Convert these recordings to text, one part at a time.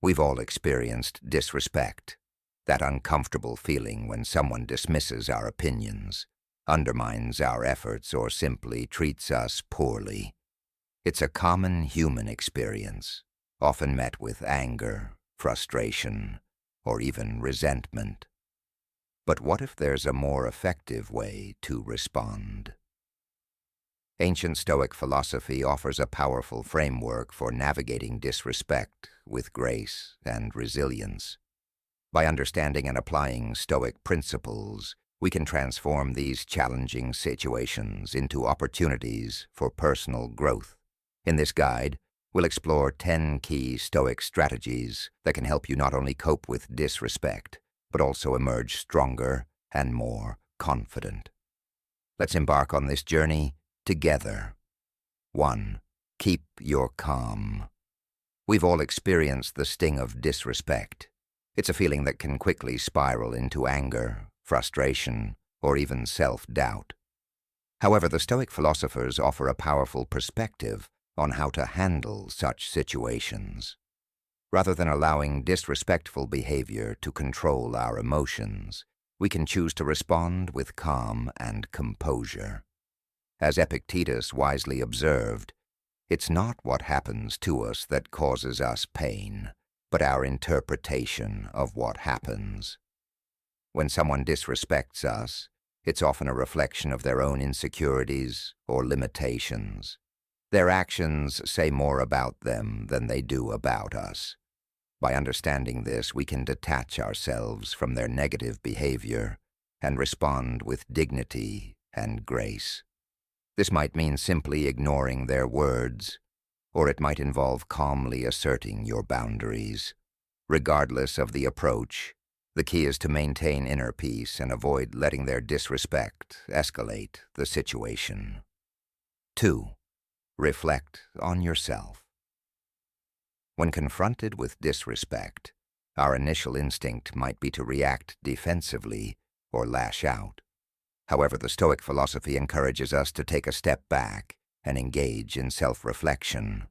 We've all experienced disrespect, that uncomfortable feeling when someone dismisses our opinions, undermines our efforts, or simply treats us poorly. It's a common human experience, often met with anger, frustration, or even resentment. But what if there's a more effective way to respond? Ancient Stoic philosophy offers a powerful framework for navigating disrespect with grace and resilience. By understanding and applying Stoic principles, we can transform these challenging situations into opportunities for personal growth. In this guide, we'll explore 10 key Stoic strategies that can help you not only cope with disrespect, but also emerge stronger and more confident. Let's embark on this journey together. 1. Keep your calm. We've all experienced the sting of disrespect. It's a feeling that can quickly spiral into anger, frustration, or even self-doubt. However, the Stoic philosophers offer a powerful perspective on how to handle such situations. Rather than allowing disrespectful behavior to control our emotions, we can choose to respond with calm and composure. As Epictetus wisely observed, it's not what happens to us that causes us pain, but our interpretation of what happens. When someone disrespects us, it's often a reflection of their own insecurities or limitations. Their actions say more about them than they do about us. By understanding this, we can detach ourselves from their negative behavior and respond with dignity and grace. This might mean simply ignoring their words, or it might involve calmly asserting your boundaries. Regardless of the approach, the key is to maintain inner peace and avoid letting their disrespect escalate the situation. 2. Reflect on yourself. When confronted with disrespect, our initial instinct might be to react defensively or lash out. However, the Stoic philosophy encourages us to take a step back and engage in self-reflection.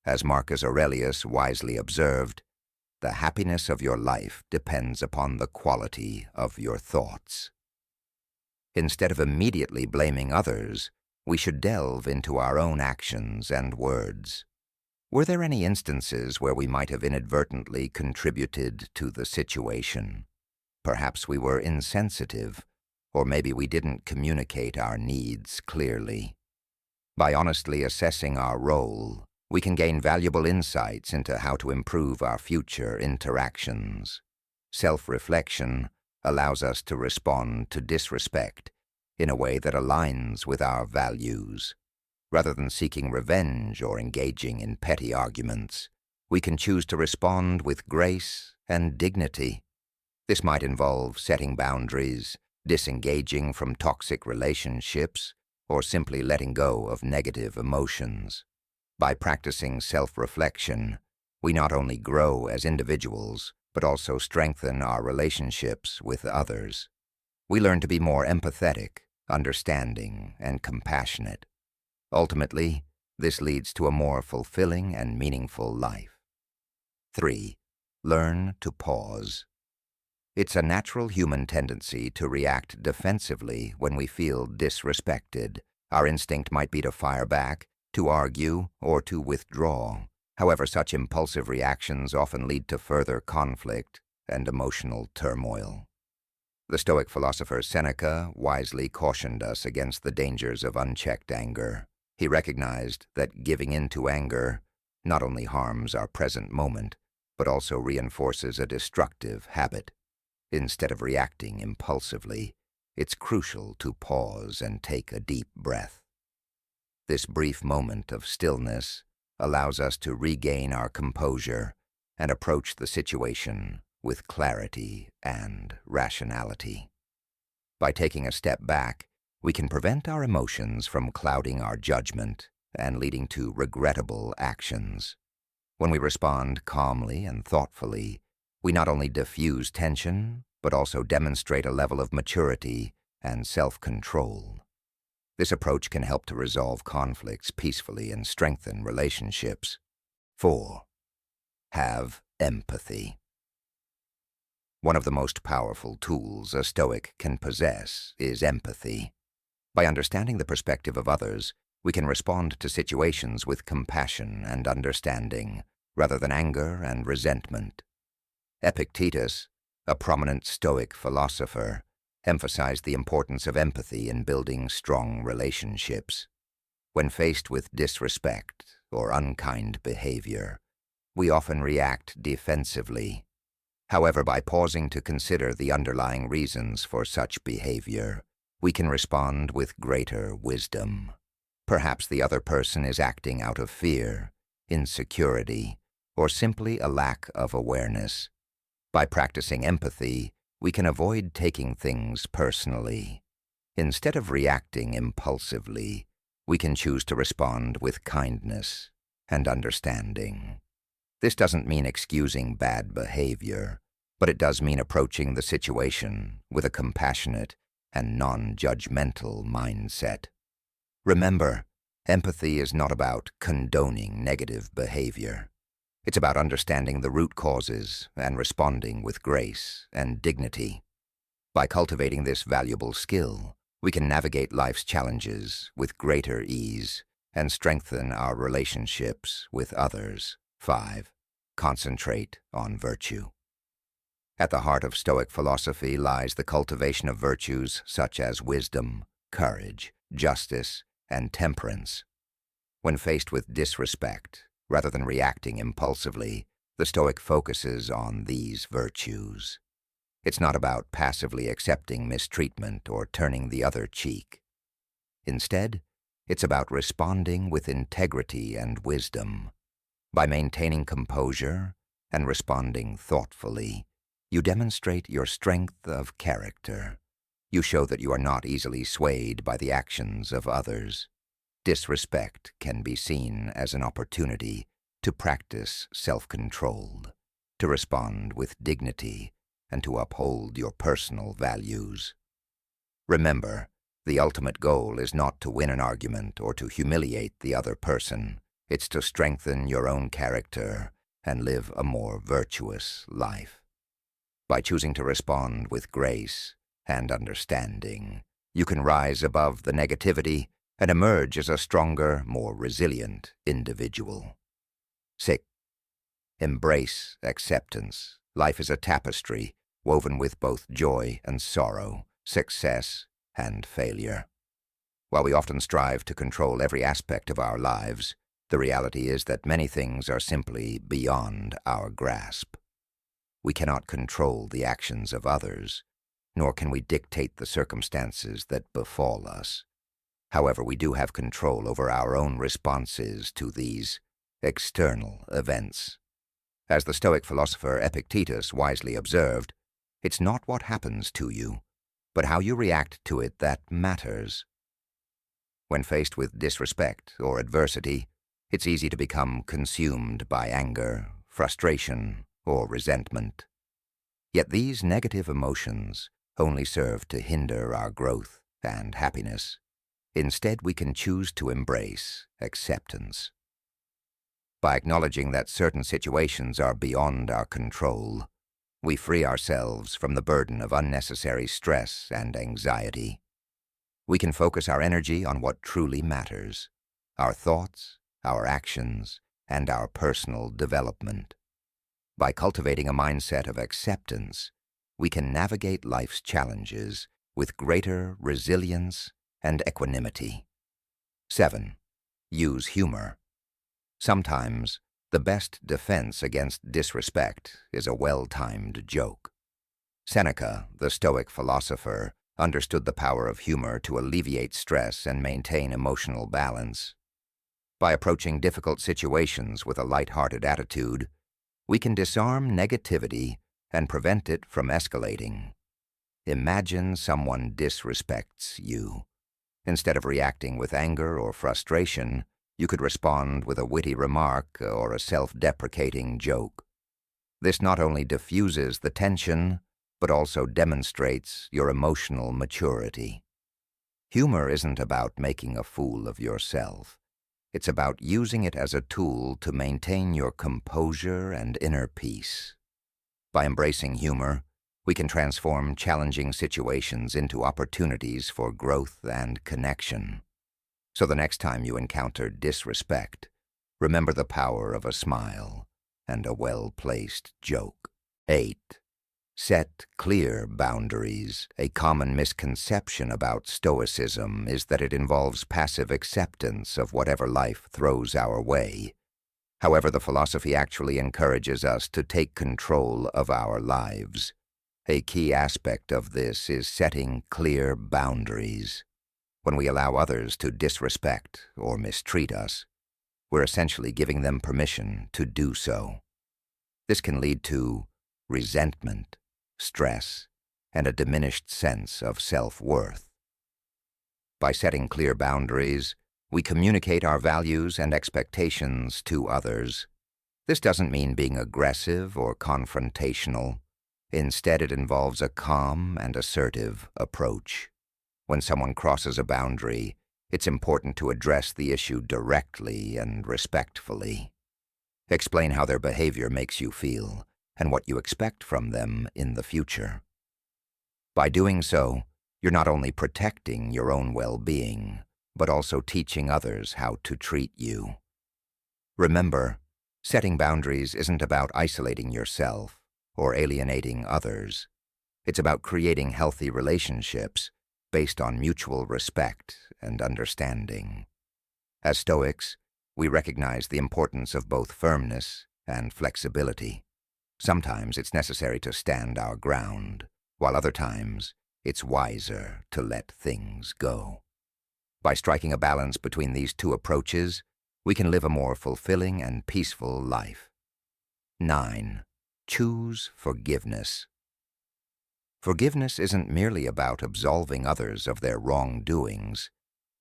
As Marcus Aurelius wisely observed, the happiness of your life depends upon the quality of your thoughts. Instead of immediately blaming others, we should delve into our own actions and words. Were there any instances where we might have inadvertently contributed to the situation? Perhaps we were insensitive, or maybe we didn't communicate our needs clearly. By honestly assessing our role, we can gain valuable insights into how to improve our future interactions. Self-reflection allows us to respond to disrespect in a way that aligns with our values. Rather than seeking revenge or engaging in petty arguments, we can choose to respond with grace and dignity. This might involve setting boundaries, disengaging from toxic relationships, or simply letting go of negative emotions. By practicing self-reflection, we not only grow as individuals, but also strengthen our relationships with others. We learn to be more empathetic, understanding, and compassionate. Ultimately, this leads to a more fulfilling and meaningful life. 3. Learn to pause. It's a natural human tendency to react defensively when we feel disrespected. Our instinct might be to fire back, to argue, or to withdraw. However, such impulsive reactions often lead to further conflict and emotional turmoil. The Stoic philosopher Seneca wisely cautioned us against the dangers of unchecked anger. He recognized that giving in to anger not only harms our present moment, but also reinforces a destructive habit. Instead of reacting impulsively, it's crucial to pause and take a deep breath. This brief moment of stillness allows us to regain our composure and approach the situation with clarity and rationality. By taking a step back, we can prevent our emotions from clouding our judgment and leading to regrettable actions. When we respond calmly and thoughtfully, we not only diffuse tension, but also demonstrate a level of maturity and self-control. This approach can help to resolve conflicts peacefully and strengthen relationships. 4. Have empathy. One of the most powerful tools a Stoic can possess is empathy. By understanding the perspective of others, we can respond to situations with compassion and understanding, rather than anger and resentment. Epictetus, a prominent Stoic philosopher, emphasized the importance of empathy in building strong relationships. When faced with disrespect or unkind behavior, we often react defensively. However, by pausing to consider the underlying reasons for such behavior, we can respond with greater wisdom. Perhaps the other person is acting out of fear, insecurity, or simply a lack of awareness. By practicing empathy, we can avoid taking things personally. Instead of reacting impulsively, we can choose to respond with kindness and understanding. This doesn't mean excusing bad behavior, but it does mean approaching the situation with a compassionate and non-judgmental mindset. Remember, empathy is not about condoning negative behavior. It's about understanding the root causes and responding with grace and dignity. By cultivating this valuable skill, we can navigate life's challenges with greater ease and strengthen our relationships with others. 5. Concentrate on virtue. At the heart of Stoic philosophy lies the cultivation of virtues such as wisdom, courage, justice, and temperance. When faced with disrespect, rather than reacting impulsively, the Stoic focuses on these virtues. It's not about passively accepting mistreatment or turning the other cheek. Instead, it's about responding with integrity and wisdom. By maintaining composure and responding thoughtfully, you demonstrate your strength of character. You show that you are not easily swayed by the actions of others. Disrespect can be seen as an opportunity to practice self-control, to respond with dignity, and to uphold your personal values. Remember, the ultimate goal is not to win an argument or to humiliate the other person. It's to strengthen your own character and live a more virtuous life. By choosing to respond with grace and understanding, you can rise above the negativity and emerge as a stronger, more resilient individual. 6. Embrace acceptance. Life is a tapestry woven with both joy and sorrow, success and failure. While we often strive to control every aspect of our lives, the reality is that many things are simply beyond our grasp. We cannot control the actions of others, nor can we dictate the circumstances that befall us. However, we do have control over our own responses to these external events. As the Stoic philosopher Epictetus wisely observed, it's not what happens to you, but how you react to it that matters. When faced with disrespect or adversity, it's easy to become consumed by anger, frustration, or resentment. Yet these negative emotions only serve to hinder our growth and happiness. Instead, we can choose to embrace acceptance. By acknowledging that certain situations are beyond our control, we free ourselves from the burden of unnecessary stress and anxiety. We can focus our energy on what truly matters: our thoughts, our actions, and our personal development. By cultivating a mindset of acceptance, we can navigate life's challenges with greater resilience and equanimity. 7. Use humor. Sometimes, the best defense against disrespect is a well-timed joke. Seneca, the Stoic philosopher, understood the power of humor to alleviate stress and maintain emotional balance. By approaching difficult situations with a light-hearted attitude, we can disarm negativity and prevent it from escalating. Imagine someone disrespects you. Instead of reacting with anger or frustration, you could respond with a witty remark or a self-deprecating joke. This not only diffuses the tension, but also demonstrates your emotional maturity. Humor isn't about making a fool of yourself. It's about using it as a tool to maintain your composure and inner peace. By embracing humor, we can transform challenging situations into opportunities for growth and connection. So the next time you encounter disrespect, remember the power of a smile and a well-placed joke. 8. Set clear boundaries. A common misconception about Stoicism is that it involves passive acceptance of whatever life throws our way. However, the philosophy actually encourages us to take control of our lives. A key aspect of this is setting clear boundaries. When we allow others to disrespect or mistreat us, we're essentially giving them permission to do so. This can lead to resentment, stress, and a diminished sense of self-worth. By setting clear boundaries, we communicate our values and expectations to others. This doesn't mean being aggressive or confrontational. Instead, it involves a calm and assertive approach. When someone crosses a boundary, it's important to address the issue directly and respectfully. Explain how their behavior makes you feel and what you expect from them in the future. By doing so, you're not only protecting your own well-being, but also teaching others how to treat you. Remember, setting boundaries isn't about isolating yourself or alienating others. It's about creating healthy relationships based on mutual respect and understanding. As Stoics, we recognize the importance of both firmness and flexibility. Sometimes it's necessary to stand our ground, while other times it's wiser to let things go. By striking a balance between these two approaches, we can live a more fulfilling and peaceful life. 9. Choose forgiveness. Forgiveness isn't merely about absolving others of their wrongdoings.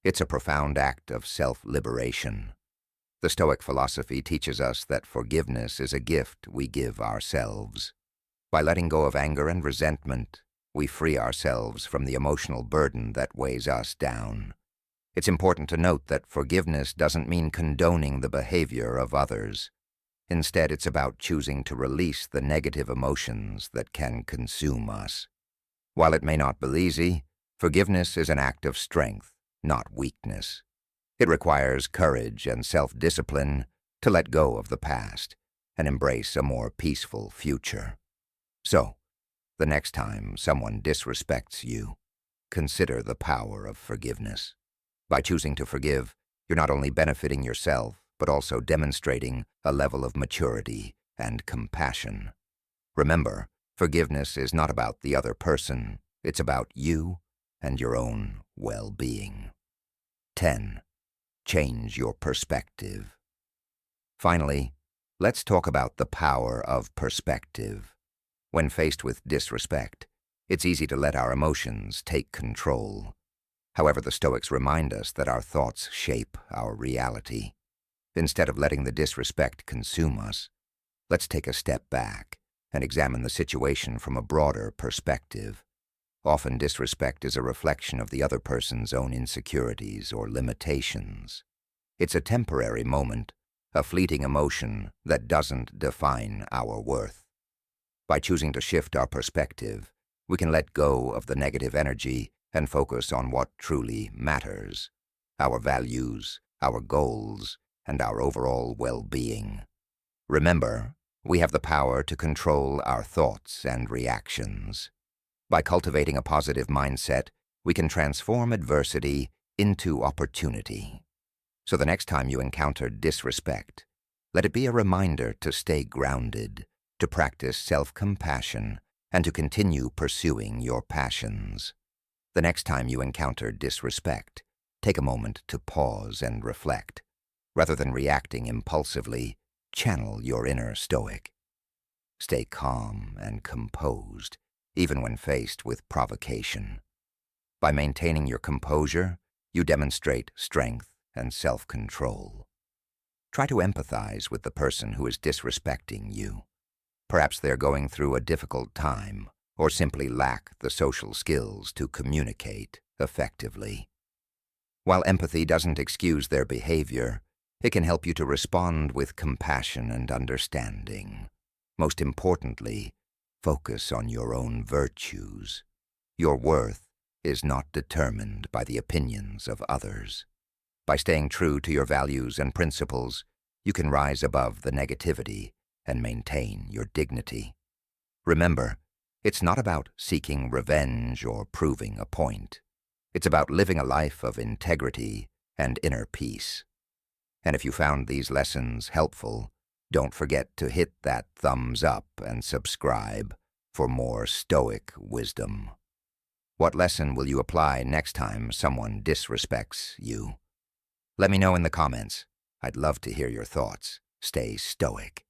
It's a profound act of self-liberation. The Stoic philosophy teaches us that forgiveness is a gift we give ourselves. By letting go of anger and resentment, we free ourselves from the emotional burden that weighs us down. It's important to note that forgiveness doesn't mean condoning the behavior of others. Instead, it's about choosing to release the negative emotions that can consume us. While it may not be easy, forgiveness is an act of strength, not weakness. It requires courage and self-discipline to let go of the past and embrace a more peaceful future. So, the next time someone disrespects you, consider the power of forgiveness. By choosing to forgive, you're not only benefiting yourself, but also demonstrating a level of maturity and compassion. Remember, forgiveness is not about the other person. It's about you and your own well-being. 10. Change your perspective. Finally, let's talk about the power of perspective. When faced with disrespect, it's easy to let our emotions take control. However, the Stoics remind us that our thoughts shape our reality. Instead of letting the disrespect consume us, let's take a step back and examine the situation from a broader perspective. Often disrespect is a reflection of the other person's own insecurities or limitations. It's a temporary moment, a fleeting emotion that doesn't define our worth. By choosing to shift our perspective, we can let go of the negative energy and focus on what truly matters: our values, our goals, and our overall well-being. Remember, we have the power to control our thoughts and reactions. By cultivating a positive mindset, we can transform adversity into opportunity. So the next time you encounter disrespect, let it be a reminder to stay grounded, to practice self-compassion, and to continue pursuing your passions. The next time you encounter disrespect, take a moment to pause and reflect. Rather than reacting impulsively, channel your inner Stoic. Stay calm and composed, even when faced with provocation. By maintaining your composure, you demonstrate strength and self-control. Try to empathize with the person who is disrespecting you. Perhaps they're going through a difficult time, or simply lack the social skills to communicate effectively. While empathy doesn't excuse their behavior, It can help you to respond with compassion and understanding. Most importantly, focus on your own virtues. Your worth is not determined by the opinions of others. By staying true to your values and principles, you can rise above the negativity and maintain your dignity. Remember, it's not about seeking revenge or proving a point. It's about living a life of integrity and inner peace. And if you found these lessons helpful, don't forget to hit that thumbs up and subscribe for more Stoic wisdom. What lesson will you apply next time someone disrespects you? Let me know in the comments. I'd love to hear your thoughts. Stay stoic.